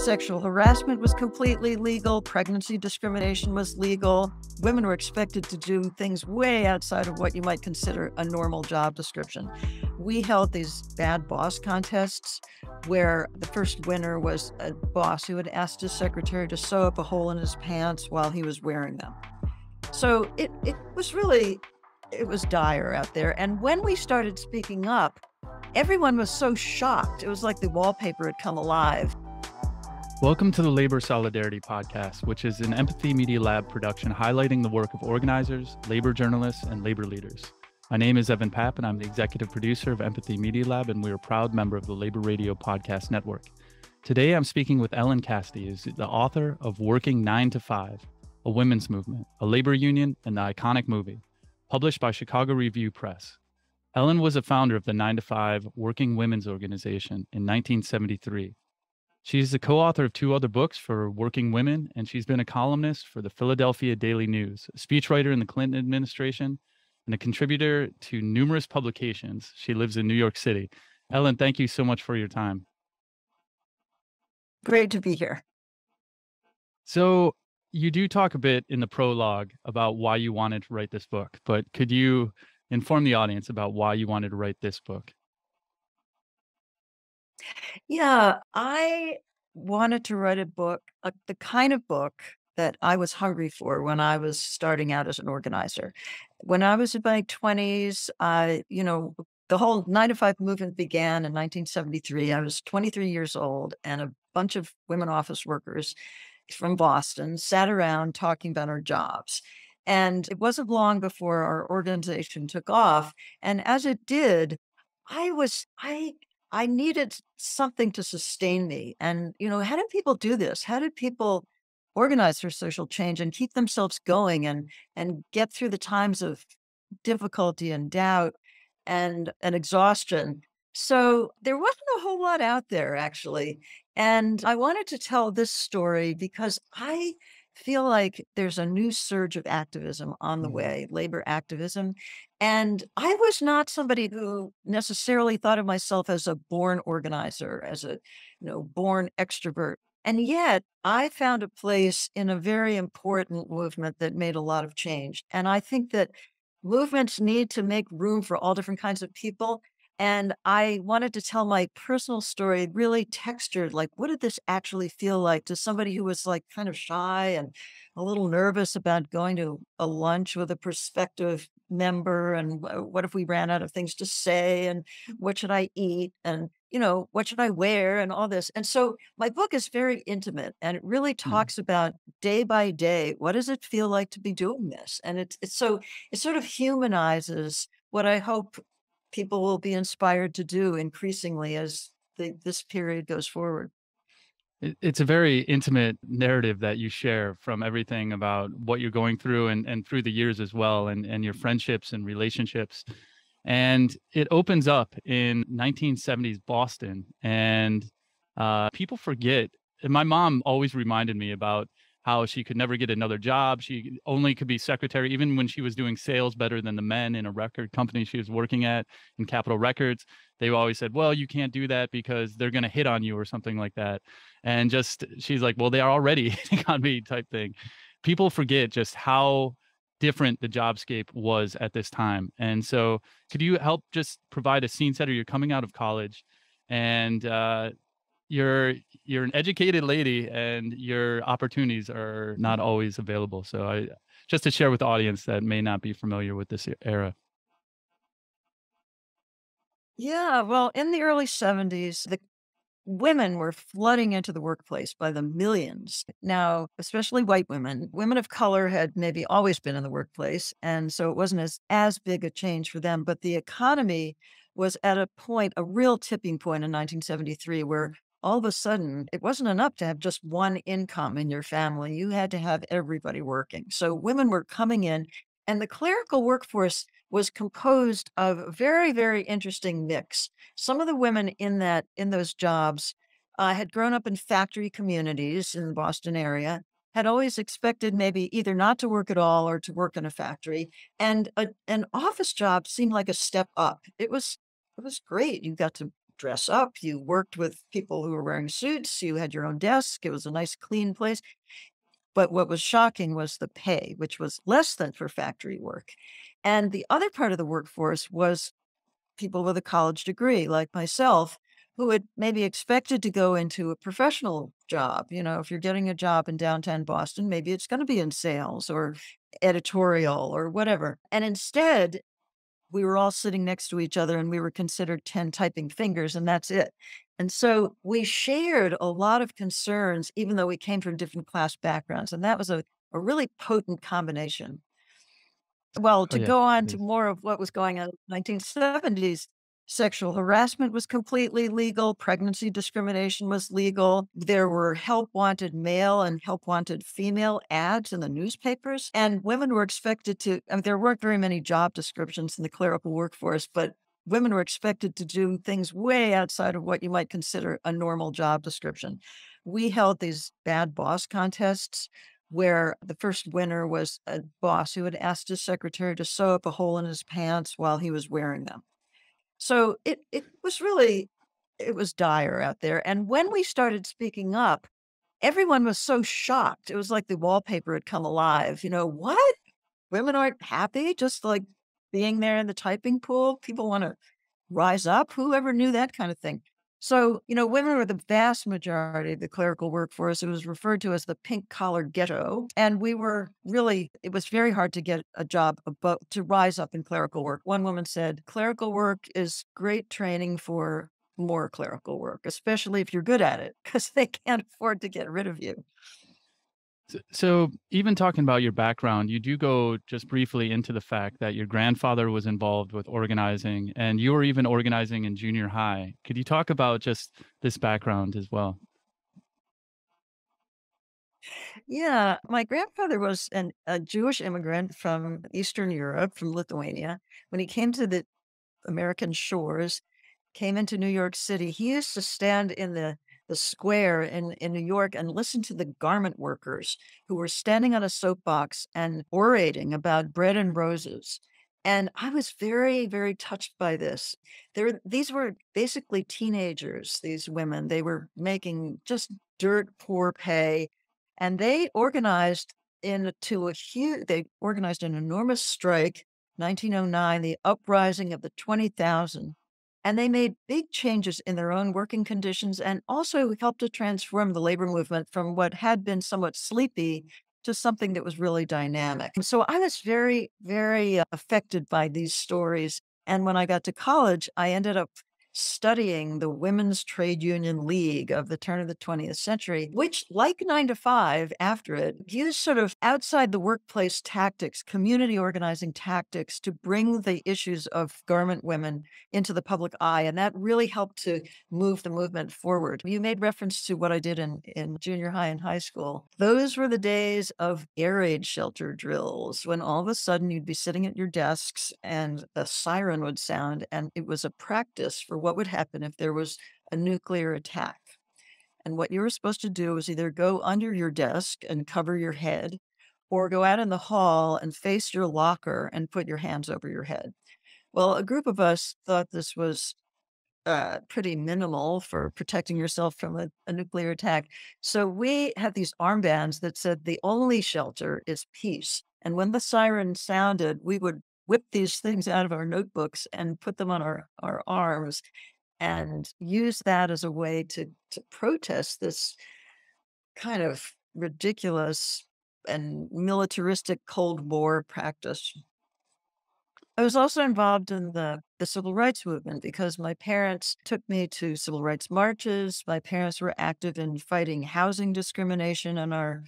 Sexual harassment was completely legal. Pregnancy discrimination was legal. Women were expected to do things way outside of what you might consider a normal job description. We held these bad boss contests where the first winner was a boss who had asked his secretary to sew up a hole in his pants while he was wearing them. So it was dire out there. And when we started speaking up, everyone was so shocked. It was like the wallpaper had come alive. Welcome to the Labor Solidarity Podcast, which is an Empathy Media Lab production highlighting the work of organizers, labor journalists, and labor leaders. My name is Evan Papp, and I'm the executive producer of Empathy Media Lab, and we're a proud member of the Labor Radio Podcast Network. Today, I'm speaking with Ellen Cassedy, who's the author of Working 9 to 5, A Women's Movement, a Labor Union, and the Iconic Movie, published by Chicago Review Press. Ellen was a founder of the 9 to 5 Working Women's Organization in 1973. She's the co-author of 2 other books for working women, and she's been a columnist for the Philadelphia Daily News, a speechwriter in the Clinton administration, and a contributor to numerous publications. She lives in New York City. Ellen, thank you so much for your time. Great to be here. So you do talk a bit in the prologue about why you wanted to write this book, but could you inform the audience about why you wanted to write this book? Yeah, I wanted to write a book, the kind of book that I was hungry for when I was starting out as an organizer. When I was in my 20s, the whole 9 to 5 movement began in 1973. I was 23 years old, and a bunch of women office workers from Boston sat around talking about our jobs. And it wasn't long before our organization took off. And as it did, I needed something to sustain me. And, how did people do this? How did people organize for social change and keep themselves going and get through the times of difficulty and doubt and exhaustion? So there wasn't a whole lot out there, actually. And I wanted to tell this story because I feel like there's a new surge of activism on the way, labor activism. And I was not somebody who necessarily thought of myself as a born organizer, as a, born extrovert. And yet I found a place in a very important movement that made a lot of change. And I think that movements need to make room for all different kinds of people. And I wanted to tell my personal story, really textured, like, what did this actually feel like to somebody who was like kind of shy and a little nervous about going to a lunch with a prospective member? And what if we ran out of things to say? And what should I eat? And, what should I wear? And all this. And so my book is very intimate, and it really talks about day by day, what does it feel like to be doing this? And it sort of humanizes what I hope people will be inspired to do increasingly as this period goes forward. It's a very intimate narrative that you share, from everything about what you're going through and through the years as well, and your friendships and relationships. And it opens up in 1970s Boston, and people forget. And my mom always reminded me about how she could never get another job. She only could be secretary, even when she was doing sales better than the men in a record company she was working at in Capitol Records. They always said, well, you can't do that because they're going to hit on you or something like that. And she's like, well, they are already hitting on me type thing. People forget just how different the jobscape was at this time. And so could you help just provide a scene setter? You're coming out of college, and you're an educated lady, and your opportunities are not always available. So just to share with the audience that may not be familiar with this era. Yeah, well, in the early 70s, the women were flooding into the workplace by the millions. Now, especially white women. Women of color had maybe always been in the workplace, and so it wasn't as big a change for them. But the economy was at a real tipping point in 1973, where all of a sudden, it wasn't enough to have just one income in your family. You had to have everybody working. So women were coming in, and the clerical workforce was composed of a very, very interesting mix. Some of the women in those jobs had grown up in factory communities in the Boston area, had always expected maybe either not to work at all or to work in a factory. And an office job seemed like a step up. It was great. You got to dress up, you worked with people who were wearing suits, you had your own desk, it was a nice clean place. But what was shocking was the pay, which was less than for factory work. And the other part of the workforce was people with a college degree like myself who had maybe expected to go into a professional job. You know, if you're getting a job in downtown Boston, maybe it's going to be in sales or editorial or whatever. And instead, we were all sitting next to each other and we were considered 10 typing fingers, and that's it. And so we shared a lot of concerns, even though we came from different class backgrounds. And that was a really potent combination. Well, Oh to yeah, go on it to is. more of what was going on in the 1970s, sexual harassment was completely legal, pregnancy discrimination was legal. There were help wanted male and help wanted female ads in the newspapers, and women were expected to, I mean, there weren't very many job descriptions in the clerical workforce, but women were expected to do things way outside of what you might consider a normal job description. We held these bad boss contests where the first winner was a boss who had asked his secretary to sew up a hole in his pants while he was wearing them. So it was really it was dire out there. And when we started speaking up, everyone was so shocked. It was like the wallpaper had come alive. You know, what? Women aren't happy just like being there in the typing pool. People want to rise up. Whoever knew that kind of thing? So, you know, women were the vast majority of the clerical workforce. It was referred to as the pink collar ghetto. And we were really, it was very hard to get a job above, to rise up in clerical work. One woman said, clerical work is great training for more clerical work, especially if you're good at it, because they can't afford to get rid of you. So, even talking about your background, you do go just briefly into the fact that your grandfather was involved with organizing and you were even organizing in junior high. Could you talk about just this background as well? Yeah, my grandfather was a Jewish immigrant from Eastern Europe, from Lithuania. When he came to the American shores, came into New York City, he used to stand in the square in New York and listen to the garment workers who were standing on a soapbox and orating about bread and roses. And I was very, very touched by this. These were basically teenagers, these women. They were making just dirt poor pay. And they organized an enormous strike, 1909, the uprising of the 20,000, and they made big changes in their own working conditions and also helped to transform the labor movement from what had been somewhat sleepy to something that was really dynamic. So I was very, very affected by these stories. And when I got to college, I ended up studying the Women's Trade Union League of the turn of the 20th century, which, like 9 to 5 after it, used sort of outside the workplace tactics, community organizing tactics to bring the issues of garment women into the public eye. And that really helped to move the movement forward. You made reference to what I did in junior high and high school. Those were the days of air raid shelter drills when all of a sudden you'd be sitting at your desks and a siren would sound, and it was a practice for what would happen if there was a nuclear attack. And what you were supposed to do was either go under your desk and cover your head or go out in the hall and face your locker and put your hands over your head. Well, a group of us thought this was pretty minimal for protecting yourself from a nuclear attack. So we had these armbands that said the only shelter is peace. And when the siren sounded, we would whip these things out of our notebooks and put them on our arms and use that as a way to protest this kind of ridiculous and militaristic Cold War practice. I was also involved in the civil rights movement because my parents took me to civil rights marches. My parents were active in fighting housing discrimination in our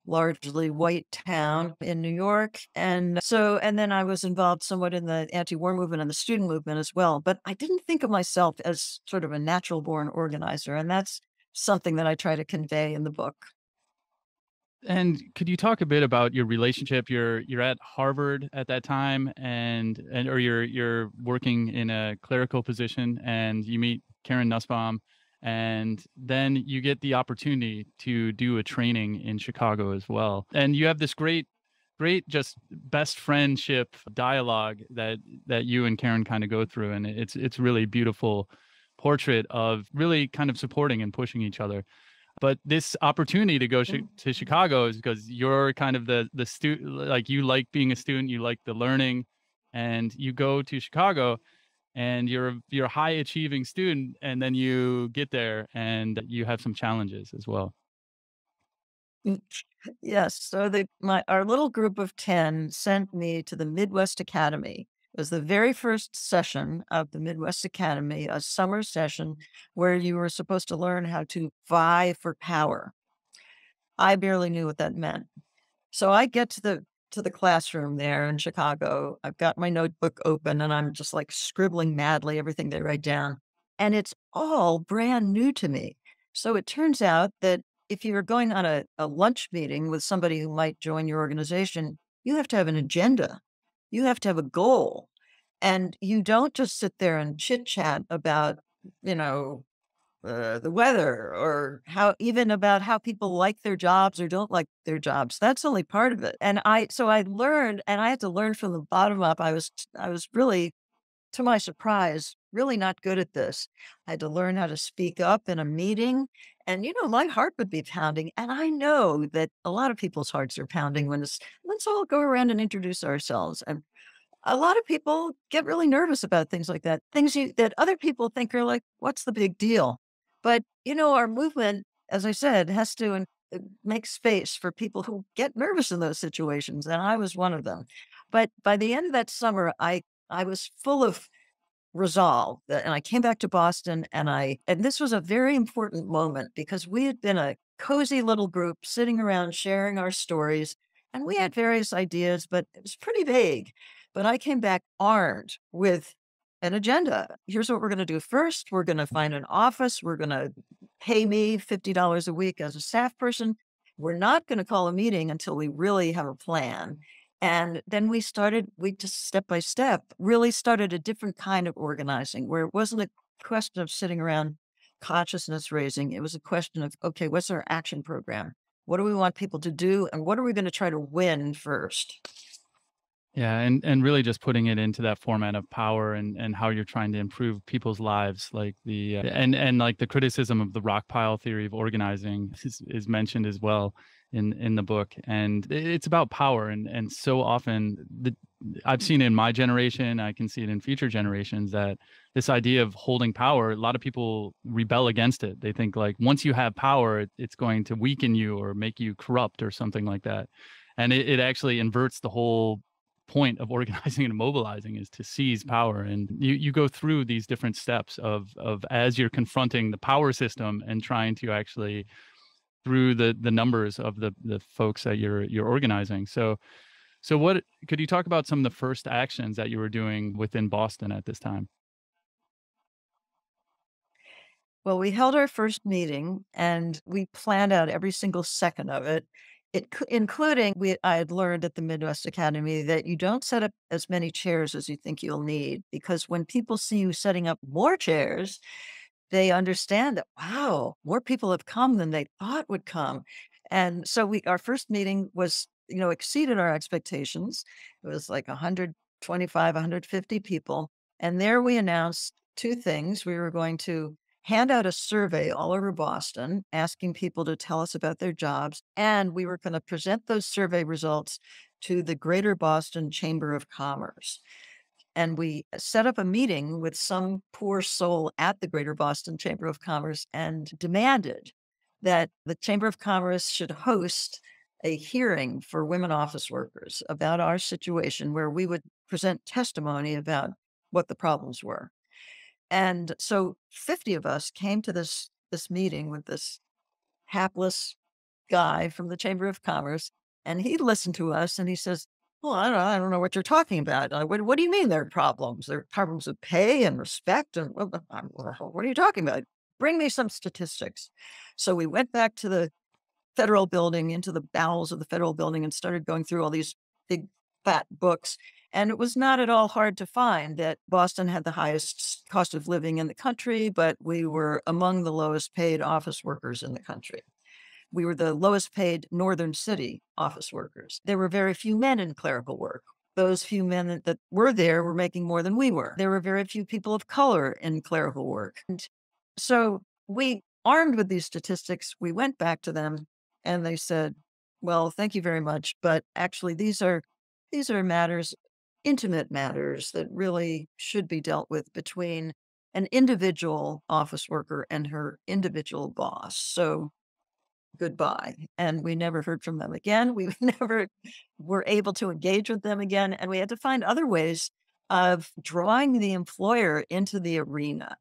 largely white town in New York. And then I was involved somewhat in the anti-war movement and the student movement as well. But I didn't think of myself as sort of a natural born organizer. And that's something that I try to convey in the book. And could you talk a bit about your relationship? You're at Harvard at that time, and or you're working in a clerical position, and you meet Karen Nussbaum, and then you get the opportunity to do a training in Chicago as well, and you have this great just best friendship dialogue that you and Karen kind of go through, and it's really beautiful portrait of really kind of supporting and pushing each other. But this opportunity to go to Chicago is because you're kind of the student, like you like being a student, you like the learning, and you go to Chicago and you're a high achieving student, and then you get there and you have some challenges as well. Mm, yes, so our little group of 10 sent me to the Midwest Academy. It was the very first session of the Midwest Academy, a summer session where you were supposed to learn how to vie for power. I barely knew what that meant. So I get to the classroom there in Chicago. I've got my notebook open and I'm just like scribbling madly everything they write down. And it's all brand new to me. So it turns out that if you're going on a lunch meeting with somebody who might join your organization, you have to have an agenda. You have to have a goal. And you don't just sit there and chit chat about, you know, the weather or how even about how people like their jobs or don't like their jobs. That's only part of it. And I learned and I had to learn from the bottom up. I was really, to my surprise, really not good at this. I had to learn how to speak up in a meeting. And my heart would be pounding. And I know that a lot of people's hearts are pounding when it's let's all go around and introduce ourselves. And a lot of people get really nervous about things like that. That other people think are like, what's the big deal? But, our movement, as I said, has to make space for people who get nervous in those situations. And I was one of them. But by the end of that summer, I was full of resolve. And I came back to Boston and this was a very important moment because we had been a cozy little group sitting around sharing our stories and we had various ideas, but it was pretty vague. But I came back armed with an agenda. Here's what we're going to do first. We're going to find an office. We're going to pay me $50 a week as a staff person. We're not going to call a meeting until we really have a plan. And then we just step by step really started a different kind of organizing where it wasn't a question of sitting around consciousness raising. It was a question of, okay, what's our action program? What do we want people to do? And what are we going to try to win first? Yeah, and really just putting it into that format of power and how you're trying to improve people's lives, like and like the criticism of the rock pile theory of organizing is mentioned as well in the book, and it's about power, and so often I've seen it in my generation, I can see it in future generations that this idea of holding power, a lot of people rebel against it. They think like once you have power, it's going to weaken you or make you corrupt or something like that, and it actually inverts the whole point of organizing and mobilizing is to seize power. And you go through these different steps of as you're confronting the power system and trying to actually through the numbers of the folks that you're organizing. So what could you talk about some of the first actions that you were doing within Boston at this time? Well, we held our first meeting and we planned out every single second of it. Including I had learned at the Midwest Academy that you don't set up as many chairs as you think you'll need because when people see you setting up more chairs, they understand that, wow, more people have come than they thought would come. And so our first meeting was, exceeded our expectations. It was like 125, 150 people. And there we announced two things. We were going to hand out a survey all over Boston, asking people to tell us about their jobs. And we were going to present those survey results to the Greater Boston Chamber of Commerce. And we set up a meeting with some poor soul at the Greater Boston Chamber of Commerce and demanded that the Chamber of Commerce should host a hearing for women office workers about our situation where we would present testimony about what the problems were. And so 50 of us came to this meeting with this hapless guy from the Chamber of Commerce, and he listened to us and he says, "Well, I don't know what you're talking about. What do you mean there are problems? There are problems with pay and respect, and what are you talking about? Bring me some statistics." So we went back to the federal building, into the bowels of the federal building, and started going through all these big fat books. And it was not at all hard to find that Boston had the highest cost of living in the country, but we were among the lowest paid office workers in the country. We were the lowest paid northern city office workers. There were very few men in clerical work. those few men that were there were making more than we were. There were very few people of color in clerical work. And so we, armed with these statistics, we went back to them and they said, well, thank you very much. But actually, these are matters, intimate matters that really should be dealt with between an individual office worker and her individual boss. So goodbye. And we never heard from them again. We never were able to engage with them again. And we had to find other ways of drawing the employer into the arena.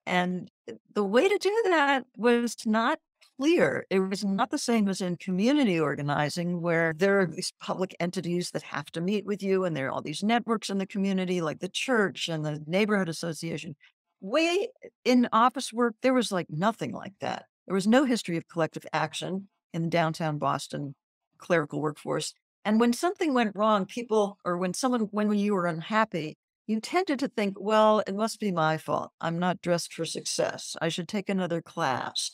And the way to do that was not clear. It was not the same as in community organizing, where there are these public entities that have to meet with you, and there are all these networks in the community, like the church and the neighborhood association. Way in office work, there was like nothing like that. There was no history of collective action in downtown Boston clerical workforce. And when something went wrong, people, or when you were unhappy, you tended to think, well, it must be my fault. I'm not dressed for success. I should take another class.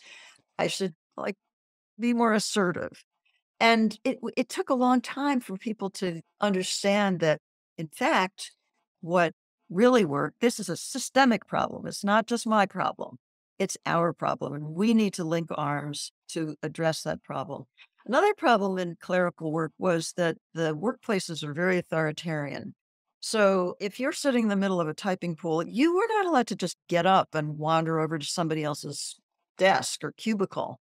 I should like be more assertive. And it took a long time for people to understand that, in fact, what really worked, this is a systemic problem. It's not just my problem. It's our problem. And we need to link arms to address that problem. Another problem in clerical work was that the workplaces are very authoritarian. So if you're sitting in the middle of a typing pool, you were not allowed to just get up and wander over to somebody else's desk or cubicle.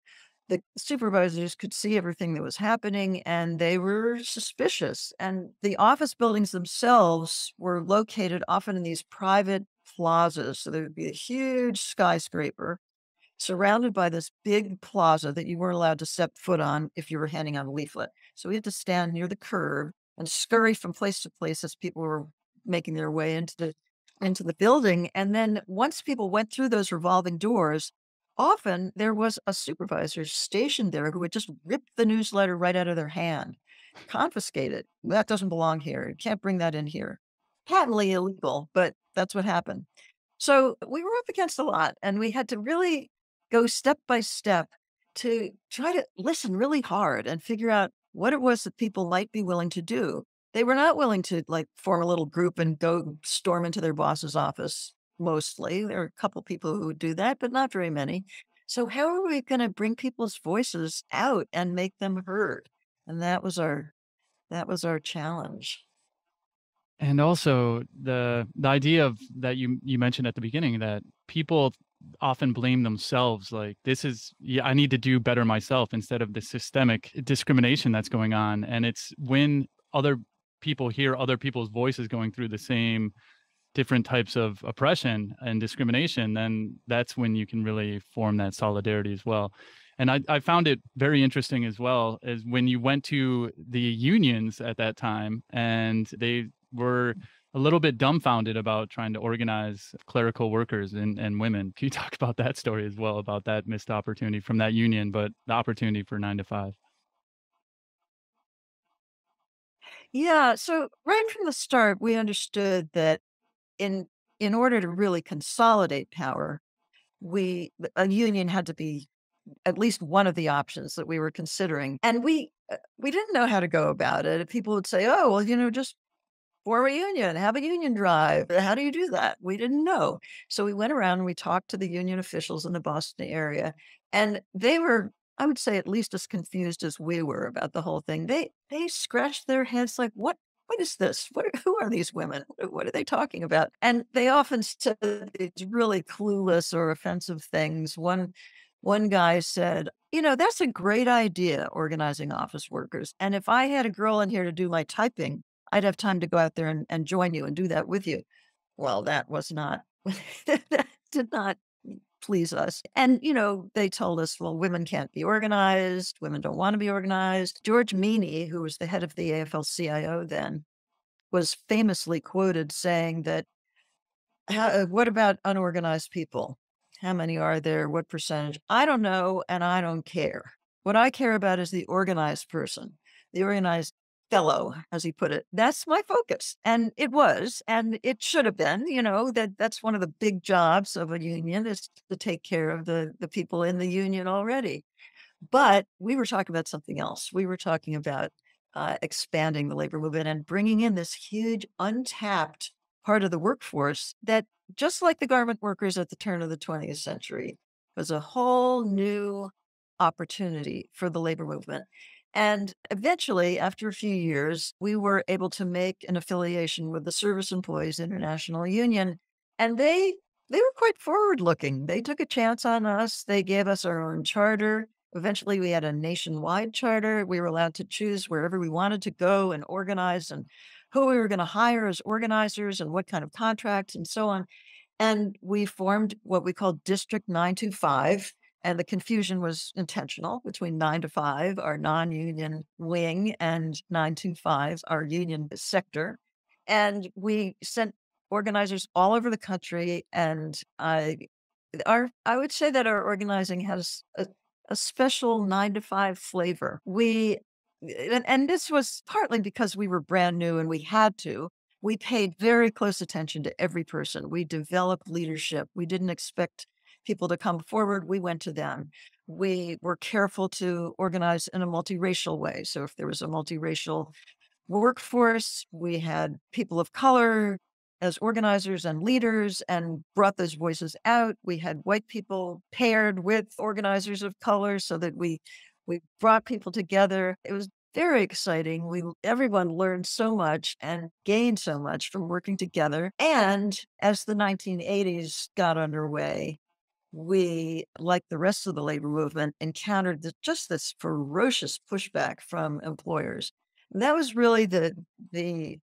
The supervisors could see everything that was happening and they were suspicious. And the office buildings themselves were located often in these private plazas. So there would be a huge skyscraper surrounded by this big plaza that you weren't allowed to step foot on if you were handing out a leaflet. So we had to stand near the curb and scurry from place to place as people were making their way into the building. And then once people went through those revolving doors, often there was a supervisor stationed there who would just rip the newsletter right out of their hand, confiscate it. That doesn't belong here. You can't bring that in here. Patently illegal, but that's what happened. So we were up against a lot, and we had to really go step by step to try to listen really hard and figure out what it was that people might be willing to do. They were not willing to like form a little group and go storm into their boss's office. Mostly, there are a couple people who would do that, but not very many. So how are we going to bring people's voices out and make them heard? And that was our challenge. And also the idea of that you mentioned at the beginning, that people often blame themselves, like this is, yeah, I need to do better myself, instead of the systemic discrimination that's going on. And it's when other people hear other people's voices going through the same different types of oppression and discrimination, then that's when you can really form that solidarity as well. And I found it very interesting as well, as when you went to the unions at that time, and they were a little bit dumbfounded about trying to organize clerical workers and women. Can you talk about that story as well, about that missed opportunity from that union, but the opportunity for 9 to 5? Yeah, so right from the start, we understood that in in order to really consolidate power, a union had to be at least one of the options that we were considering. And we didn't know how to go about it. People would say, "Oh, well, just form a union, have a union drive." How do you do that? We didn't know. So we went around and we talked to the union officials in the Boston area, and they were, I would say, at least as confused as we were about the whole thing. They scratched their heads like, what is this? Who are these women? What are they talking about? And they often said these really clueless or offensive things. One guy said, that's a great idea, organizing office workers. And if I had a girl in here to do my typing, I'd have time to go out there and join you and do that with you. Well, that was not, that did not please us. And, they told us, well, women can't be organized. Women don't want to be organized. George Meany, who was the head of the AFL-CIO then, was famously quoted saying that, what about unorganized people? How many are there? What percentage? I don't know, and I don't care. What I care about is the organized person, the organized fellow, as he put it. That's my focus. And it was, and it should have been, that's one of the big jobs of a union, is to take care of the people in the union already. But we were talking about something else. We were talking about expanding the labor movement and bringing in this huge untapped part of the workforce that, just like the garment workers at the turn of the 20th century, was a whole new opportunity for the labor movement. And eventually, after a few years, we were able to make an affiliation with the Service Employees International Union, and they were quite forward looking. They took a chance on us. They gave us our own charter. Eventually, we had a nationwide charter. We were allowed to choose wherever we wanted to go and organize, and who we were going to hire as organizers and what kind of contracts and so on. And we formed what we called District 925. And the confusion was intentional between 9 to 5, our non union wing, and 925, our union sector. And we sent organizers all over the country. And I would say that our organizing has a special 9 to 5 flavor. And this was partly because we were brand new and we had to. We paid very close attention to every person. We developed leadership. We didn't expect people to come forward. We went to them. We were careful to organize in a multiracial way. So if there was a multiracial workforce, we had people of color as organizers and leaders and brought those voices out. We had white people paired with organizers of color so that we brought people together. It was very exciting. Everyone learned so much and gained so much from working together. And as the 1980s got underway, we, like the rest of the labor movement, encountered just this ferocious pushback from employers. And that was really the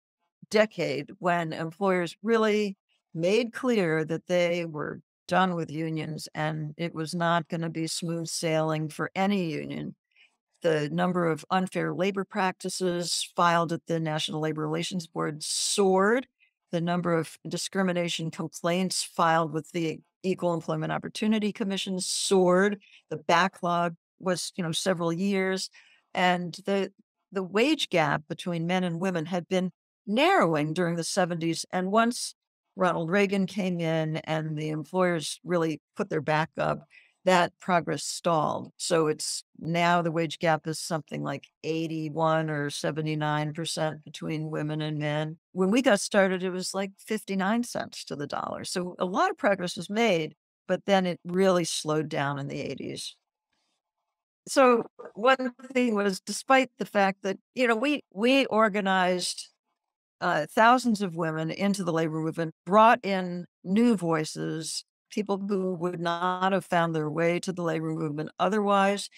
decade when employers really made clear that they were done with unions and it was not going to be smooth sailing for any union. The number of unfair labor practices filed at the National Labor Relations Board soared. The number of discrimination complaints filed with the Equal Employment Opportunity Commission soared. The backlog was, several years. And the wage gap between men and women had been narrowing during the 70s. And once Ronald Reagan came in and the employers really put their back up, that progress stalled. So it's now the wage gap is something like 81 or 79% between women and men. When we got started, it was like 59 cents to the dollar. So a lot of progress was made, but then it really slowed down in the 80s. So one thing was, despite the fact that, we organized thousands of women into the labor movement, brought in new voices, people who would not have found their way to the labor movement otherwise.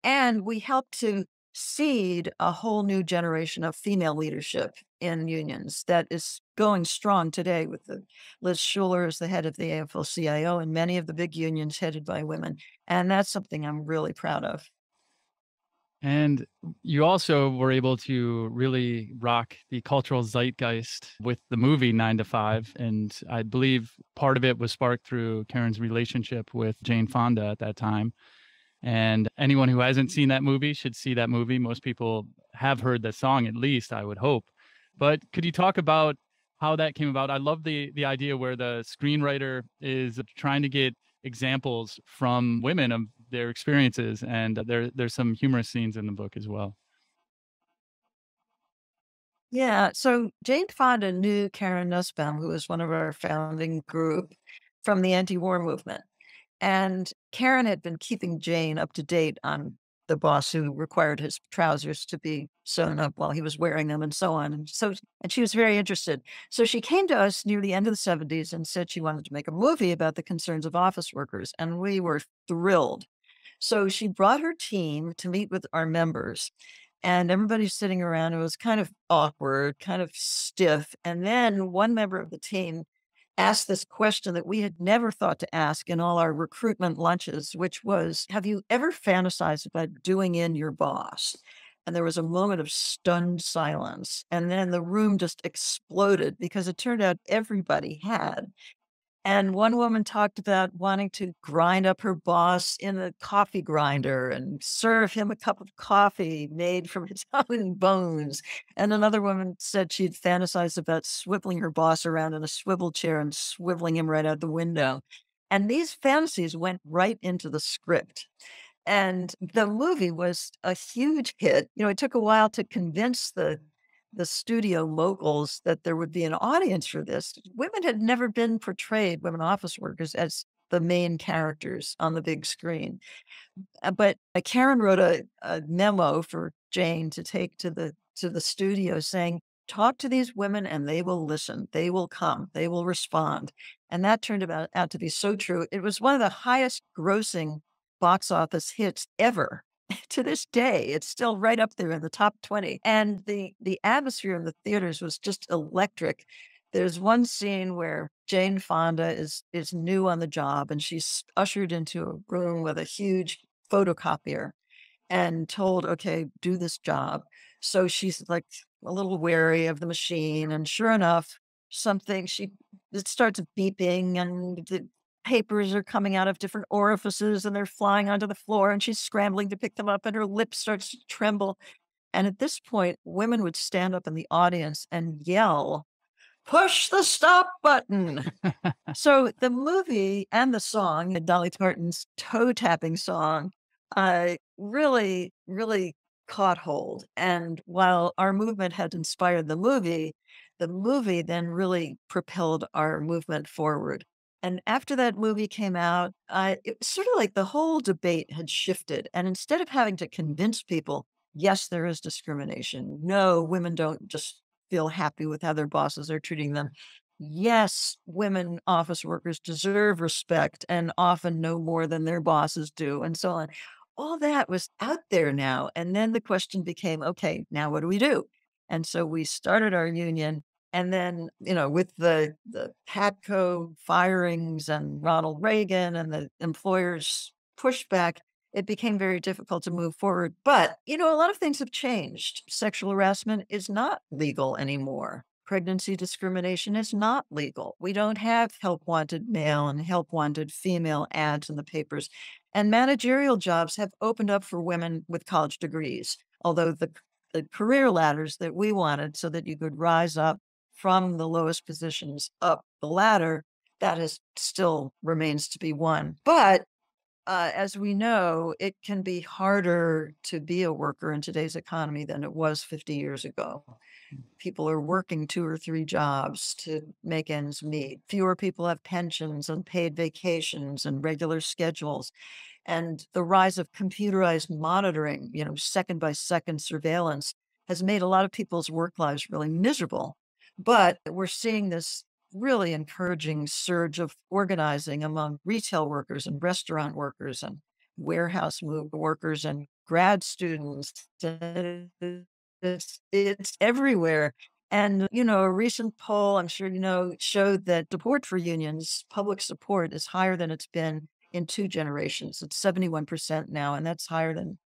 And we helped to seed a whole new generation of female leadership in unions that is going strong today with Liz Schuler as the head of the AFL-CIO and many of the big unions headed by women. And that's something I'm really proud of. And you also were able to really rock the cultural zeitgeist with the movie 9 to 5. And I believe part of it was sparked through Karen's relationship with Jane Fonda at that time. And anyone who hasn't seen that movie should see that movie. Most people have heard the song, at least, I would hope. But could you talk about how that came about? I love the idea where the screenwriter is trying to get examples from women of their experiences, and there's some humorous scenes in the book as well. Yeah. So Jane Fonda knew Karen Nussbaum, who was one of our founding group from the anti-war movement. And Karen had been keeping Jane up to date on the boss who required his trousers to be sewn up while he was wearing them and so on. And she was very interested. So she came to us near the end of the 70s and said she wanted to make a movie about the concerns of office workers. And we were thrilled. So she brought her team to meet with our members. And everybody's sitting around. It was kind of awkward, kind of stiff. And then one member of the team asked this question that we had never thought to ask in all our recruitment lunches, which was, have you ever fantasized about doing in your boss? And there was a moment of stunned silence. And then the room just exploded because it turned out everybody had. And one woman talked about wanting to grind up her boss in a coffee grinder and serve him a cup of coffee made from his own bones. And another woman said she'd fantasized about swiveling her boss around in a swivel chair and swiveling him right out the window. And these fantasies went right into the script. And the movie was a huge hit. It took a while to convince the studio moguls that there would be an audience for this. Women had never been portrayed, women office workers, as the main characters on the big screen. But Karen wrote a memo for Jane to take to the studio saying, "Talk to these women and they will listen. They will come. They will respond." And that turned out to be so true. It was one of the highest grossing box office hits ever. To this day, it's still right up there in the top 20. And the atmosphere in the theaters was just electric. There's one scene where Jane Fonda is new on the job and she's ushered into a room with a huge photocopier and told, "Okay, do this job." So she's like a little wary of the machine. And sure enough, it starts beeping and the papers are coming out of different orifices and they're flying onto the floor and she's scrambling to pick them up and her lip starts to tremble. And at this point, women would stand up in the audience and yell, "Push the stop button." So the movie and the song, Dolly Parton's toe tapping song, really, really caught hold. And while our movement had inspired the movie then really propelled our movement forward. And after that movie came out, it was sort of like the whole debate had shifted. And instead of having to convince people, yes, there is discrimination. No, women don't just feel happy with how their bosses are treating them. Yes, women office workers deserve respect and often know more than their bosses do, and so on. All that was out there now. And then the question became, okay, now what do we do? And so we started our union. And then, with the Patco firings and Ronald Reagan and the employers' pushback, it became very difficult to move forward. But, a lot of things have changed. Sexual harassment is not legal anymore. Pregnancy discrimination is not legal. We don't have help wanted male and help wanted female ads in the papers. And managerial jobs have opened up for women with college degrees, although the career ladders that we wanted so that you could rise up from the lowest positions up the ladder, that is still remains to be won. But as we know, it can be harder to be a worker in today's economy than it was 50 years ago. People are working 2 or 3 jobs to make ends meet. Fewer people have pensions and paid vacations and regular schedules. And the rise of computerized monitoring, second by second surveillance has made a lot of people's work lives really miserable. But we're seeing this really encouraging surge of organizing among retail workers and restaurant workers and warehouse workers and grad students. It's everywhere. And, a recent poll, I'm sure you know, showed that support for unions, public support is higher than it's been in 2 generations. It's 71% now, and that's higher than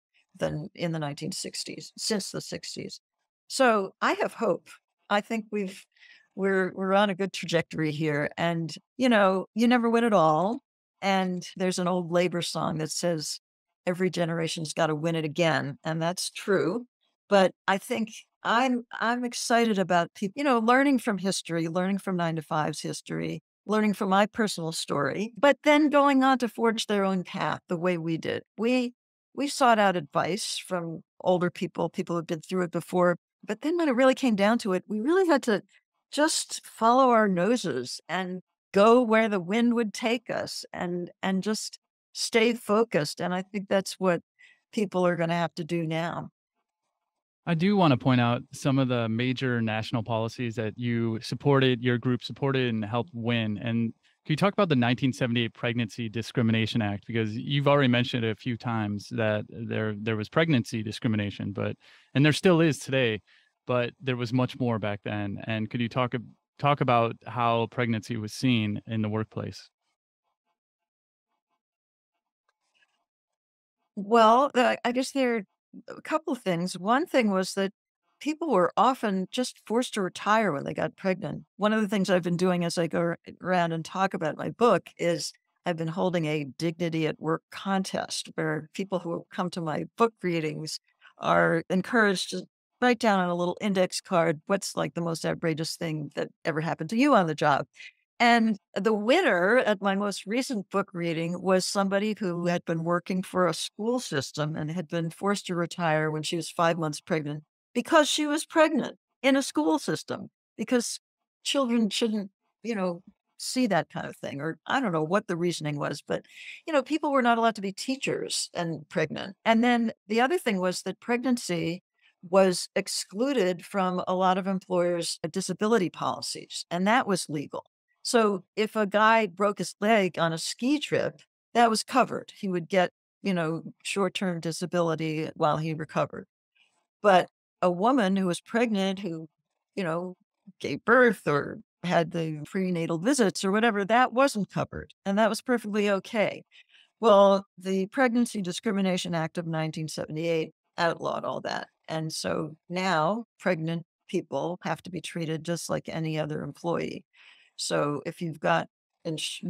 in the 1960s, since the 60s. So I have hope. I think we're on a good trajectory here. And, you never win it all. And there's an old labor song that says, "Every generation's got to win it again." And that's true. But I think I'm excited about people, learning from history, learning from 9 to 5's history, learning from my personal story, but then going on to forge their own path the way we did. We sought out advice from older people who've been through it before. But then when it really came down to it, we really had to just follow our noses and go where the wind would take us and just stay focused. And I think that's what people are going to have to do now. I do want to point out some of the major national policies that you supported, your group supported and helped win. And can you talk about the 1978 Pregnancy Discrimination Act? Because you've already mentioned it a few times that there was pregnancy discrimination, and there still is today, but there was much more back then. And could you talk about how pregnancy was seen in the workplace? Well, I guess there are a couple of things. One thing was that people were often just forced to retire when they got pregnant. One of the things I've been doing as I go around and talk about my book is I've been holding a dignity at work contest where people who come to my book readings are encouraged to write down on a little index card what's like the most outrageous thing that ever happened to you on the job. And the winner at my most recent book reading was somebody who had been working for a school system and had been forced to retire when she was 5 months pregnant because she was pregnant in a school system, because children shouldn't, you know, see that kind of thing. Or I don't know what the reasoning was, but, people were not allowed to be teachers and pregnant. And then the other thing was that pregnancy was excluded from a lot of employers' disability policies, and that was legal. So if a guy broke his leg on a ski trip, that was covered. He would get, short-term disability while he recovered. But a woman who was pregnant, who, you know, gave birth or had the prenatal visits or whatever, that wasn't covered. And that was perfectly okay. Well, the Pregnancy Discrimination Act of 1978 outlawed all that. And so now pregnant people have to be treated just like any other employee. So if you've got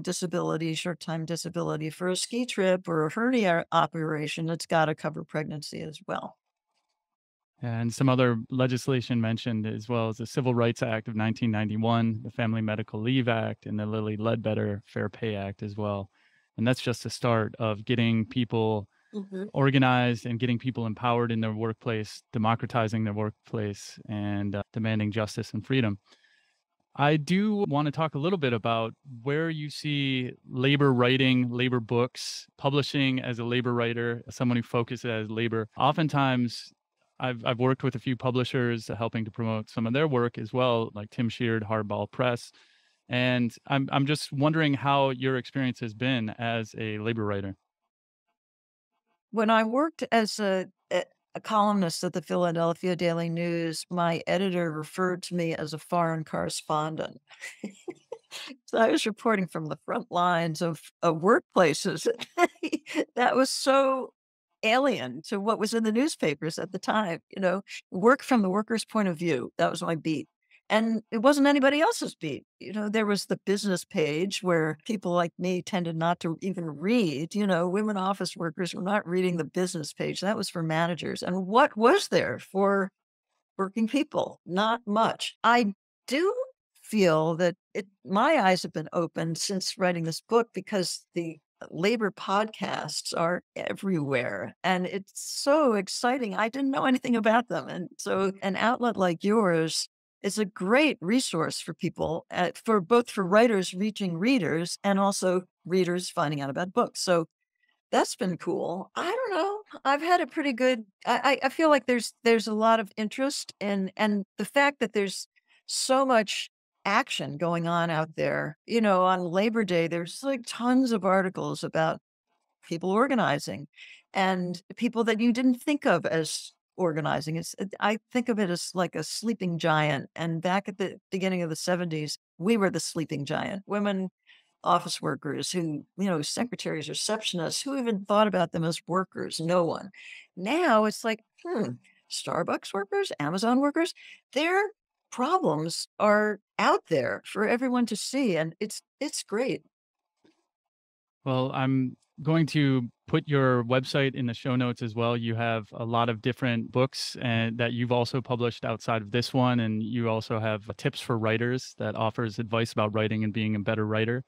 disability, short-time disability for a ski trip or a hernia operation, it's got to cover pregnancy as well. And some other legislation mentioned as well as the Civil Rights Act of 1991, the Family Medical Leave Act, and the Lilly Ledbetter Fair Pay Act as well. And that's just the start of getting people Mhm. organized and getting people empowered in their workplace, democratizing their workplace, and demanding justice and freedom. I do want to talk a little bit about where you see labor writing, labor books, publishing as a labor writer, someone who focuses as labor. Oftentimes, I've worked with a few publishers helping to promote some of their work as well, like Tim Sheard, Hardball Press. And I'm just wondering how your experience has been as a labor writer. When I worked as a columnist at the Philadelphia Daily News, my editor referred to me as a foreign correspondent. So I was reporting from the front lines of workplaces. That was so alien to what was in the newspapers at the time, work from the worker's point of view. That was my beat. And it wasn't anybody else's beat. There was the business page where people like me tended not to even read, women office workers were not reading the business page. That was for managers. And what was there for working people? Not much. I do feel that my eyes have been opened since writing this book because the labor podcasts are everywhere and it's so exciting. I didn't know anything about them. And so an outlet like yours is a great resource for people, for both for writers reaching readers and also readers finding out about books. So that's been cool. I don't know. I've had a pretty good I feel like there's a lot of interest and the fact that there's so much action going on out there. On Labor Day, there's like tons of articles about people organizing and people that you didn't think of as organizing. I think of it as like a sleeping giant. And back at the beginning of the 70s, we were the sleeping giant. Women office workers who, secretaries, receptionists, who even thought about them as workers? No one. Now it's like, Starbucks workers, Amazon workers, their problems are out there for everyone to see. And it's great. Well, I'm going to put your website in the show notes as well. You have a lot of different books and that you've also published outside of this one, and you also have tips for writers that offers advice about writing and being a better writer.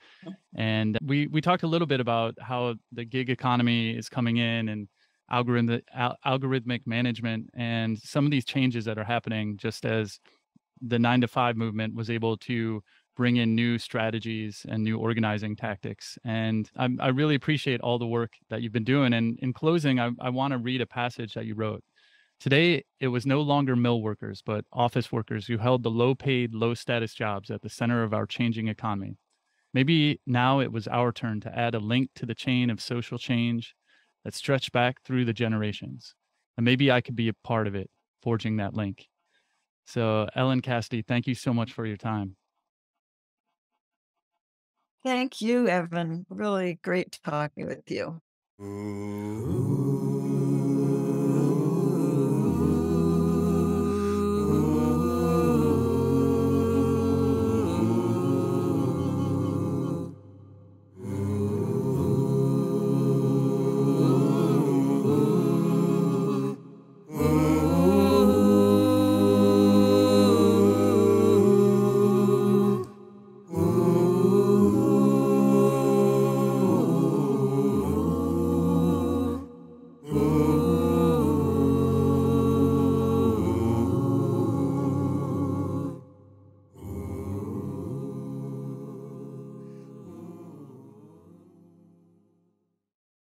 And we talked a little bit about how the gig economy is coming in and algorithmic management and some of these changes that are happening just as the 9 to 5 movement was able to bring in new strategies and new organizing tactics. And I really appreciate all the work that you've been doing. And in closing, I want to read a passage that you wrote. Today, it was no longer mill workers, but office workers who held the low paid, low status jobs at the center of our changing economy. Maybe now it was our turn to add a link to the chain of social change that stretched back through the generations. And maybe I could be a part of it, forging that link. So, Ellen Cassedy, thank you so much for your time. Thank you, Evan. Really great talking with you.